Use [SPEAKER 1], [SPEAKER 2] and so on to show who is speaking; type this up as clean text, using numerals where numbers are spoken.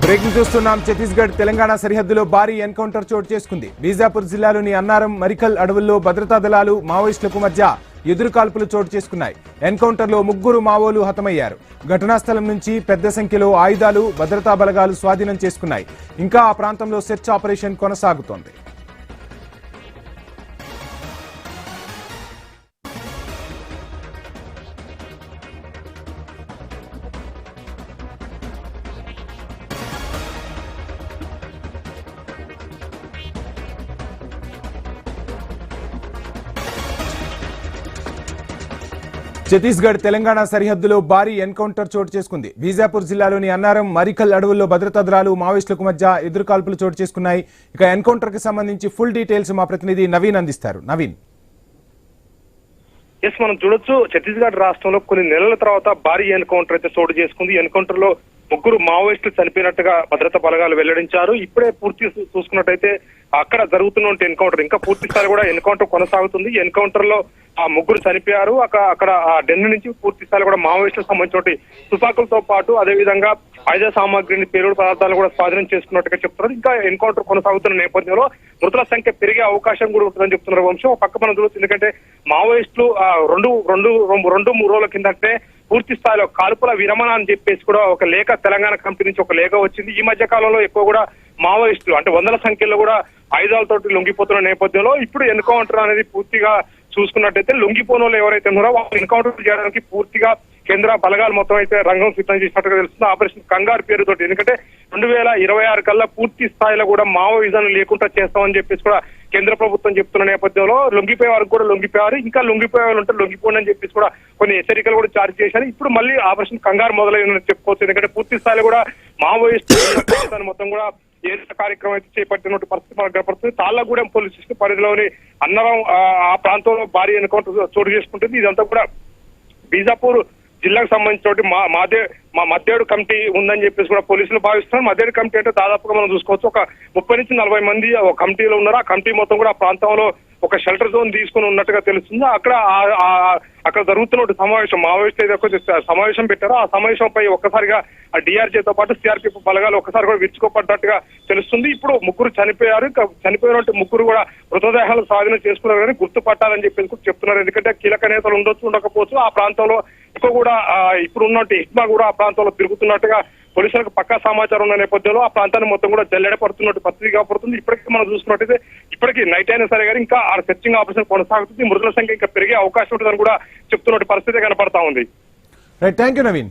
[SPEAKER 1] Breaking చూస్తున్నాం. ఛత్తీస్గఢ్ తెలంగాణ సరిహద్దులో భారీ ఎన్కౌంటర్ చోటు చేసుకుంది. బీజాపూర్ జిల్లాలోని అన్నారం మరికల్ అడవుల్లో భద్రతా దళాలు మావోయిస్టులకు మధ్య ఎదురుకాల్పులు చోటు చేసుకున్నాయి. ఎన్కౌంటర్లో 3 మావోలు హతమయ్యారు. ఘటనా స్థలం నుంచి పెద్ద సంఖ్యలో ఆయుధాలు భద్రతా బలగాలు స్వాధీనం చేసుకున్నాయి. ఇంకా ఆ ప్రాంతంలో సెర్చ్ ఆపరేషన్ కొనసాగుతోంది. ఛత్తీస్గఢ్ తెలంగాణ సరిహద్దులో భారీ ఎన్కౌంటర్ చోటు చేసుకుంది. బీజాపూర్ జిల్లాలోని అన్నారం మరికల్ అడవుల్లో భద్రతా దళాలు మావోయిస్టులకు మధ్య ఎదురుకాల్పులు చోటు చేసుకున్నాయి. ఇక ఎన్కౌంటర్ కి సంబంధించి ఫుల్ డీటెయిల్స్ మా ప్రతినిధి నవీన్ అందిస్తారు. నవీన్,
[SPEAKER 2] మనం చూడొచ్చు, ఛత్తీస్గఢ్ రాష్ట్రంలో కొన్ని నెలల తర్వాత భారీ ఎన్కౌంటర్ అయితే చోటు చేసుకుంది. ఎన్కౌంటర్ లో 3 మావోయిస్టులు చనిపోయినట్టుగా భద్రతా బలగాలు వెల్లడించారు. ఇప్పుడే పూర్తి చూసుకున్నట్టయితే అక్కడ జరుగుతున్న ఎన్కౌంటర్ ఇంకా పూర్తి స్థాయి కూడా ఎన్కౌంటర్ కొనసాగుతుంది. ఎన్కౌంటర్ లో ఆ 3 చనిపోయారు. అక్కడ ఆ డెన్ను నుంచి పూర్తి స్థాయి కూడా మావోయిస్టులకు సంబంధించిన తుపాకులతో పాటు అదేవిధంగా ఆయుధ సామాగ్రిని, పేలుడు పదార్థాలను కూడా స్వాధీనం చేసుకున్నట్టుగా చెప్తున్నారు. ఇంకా ఎన్కౌంటర్ కొనసాగుతున్న నేపథ్యంలో మృతుల సంఖ్య పెరిగే అవకాశం కూడా ఉంటుందని చెప్తున్నారు వంశం. పక్క మనం చూడొచ్చు, ఎందుకంటే మావోయిస్టులు 2-3 రోజుల కిందటే పూర్తి స్థాయిలో కాల్పుల విరమణ అని చెప్పేసి కూడా ఒక లేఖ తెలంగాణ కమిటీ నుంచి ఒక లేఖ వచ్చింది. ఈ మధ్య కాలంలో ఎక్కువ కూడా మావోయిస్టులు అంటే 100ల సంఖ్యలో కూడా ఆయుధాలతోటి లొంగిపోతున్న నేపథ్యంలో ఇప్పుడు ఎన్కౌంటర్ అనేది పూర్తిగా చూసుకున్నట్టయితే లొంగిపోని వాళ్ళు ఎవరైతే ఉన్నారో వాళ్ళు ఎన్కౌంటర్ చేయడానికి పూర్తిగా కేంద్ర బలగాలు మొత్తం అయితే రంగం సిద్ధం చేసినట్టుగా తెలుస్తుంది. ఆపరేషన్ కంగారు పేరుతోటి, ఎందుకంటే 2026 కల్లా పూర్తి స్థాయిలో కూడా మావోయిజం లేకుండా చేస్తామని చెప్పేసి కూడా కేంద్ర ప్రభుత్వం చెప్తున్న నేపథ్యంలో లొంగిపోయే వారికి కూడా లొంగిపోయారు. ఇంకా లొంగిపోయే వాళ్ళు ఉంటే లొంగిపోండి అని చెప్పేసి కూడా కొన్ని హెచ్చరికలు కూడా జారీ చేశారు. ఇప్పుడు మళ్ళీ ఆపరేషన్ కంగారు మొదలైందని చెప్పుకోవచ్చు. ఎందుకంటే పూర్తి స్థాయిలో కూడా మావోయిస్టు మొత్తం కూడా ఏ కార్యక్రమం అయితే చేపట్టినట్టు పరిస్థితి మనకు కనపడుతుంది. తాళ్లగూడెం పోలీస్ స్టేషన్ పరిధిలోని అన్నరం ఆ ప్రాంతంలో భారీ ఎన్కౌంటర్ చోటు చేసుకుంటుంది. ఇదంతా కూడా బీజాపూర్ జిల్లాకు సంబంధించిన మా మద్దేడు కమిటీ ఉందని చెప్పేసి కూడా పోలీసులు భావిస్తున్నారు. మద్దేడు కమిటీ అంటే దాదాపుగా మనం చూసుకోవచ్చు ఒక 30 నుంచి 40 మంది ఒక కమిటీలో ఉన్నారు. ఆ కమిటీ మొత్తం కూడా ఆ ప్రాంతంలో ఒక షెల్టర్ జోన్ తీసుకుని ఉన్నట్టుగా తెలుస్తుంది. అక్కడ జరుగుతున్న సమావేశం మావోయిస్టులు ఏదో సమావేశం పెట్టారో ఆ సమావేశంపై ఒక్కసారిగా ఆ డిఆర్జీతో పాటు సిఆర్పీఎఫ్ బలగాలు ఒక్కసారి కూడా విరుచుకోపడ్డట్టుగా తెలుస్తుంది. ఇప్పుడు 3 చనిపోయారు. చనిపోయినట్టు 3 కూడా మృతదేహాలు స్వాధీనం చేసుకున్నారు కానీ గుర్తుపట్టాలని చెప్పేసి కూడా చెప్తున్నారు. ఎందుకంటే కీలక నేతలు ఉండకపోవచ్చు. ఆ ప్రాంతంలో ఎక్కువ కూడా ఇప్పుడు ఉన్నట్టు హిట్మా కూడా ఆ ప్రాంతంలో తిరుగుతున్నట్టుగా పోలీసులకు పక్కా సమాచారం ఉన్న నేపథ్యంలో ఆ ప్రాంతాన్ని మొత్తం కూడా జల్లెడ పడుతున్నట్టు పరిస్థితి కాబడుతుంది. ఇప్పటికీ మనం చూసుకున్నట్టయితే ఇప్పటికీ నైట్ అయినా సరే కానీ ఇంకా ఆ సెర్చింగ్ ఆపరేషన్ కొనసాగుతుంది. మృతుల సంఖ్య ఇంకా పెరిగే అవకాశం ఉంటుందని కూడా చెప్తున్నట్టు పరిస్థితి కనపడతా ఉంది.
[SPEAKER 1] Right, thank you Naveen.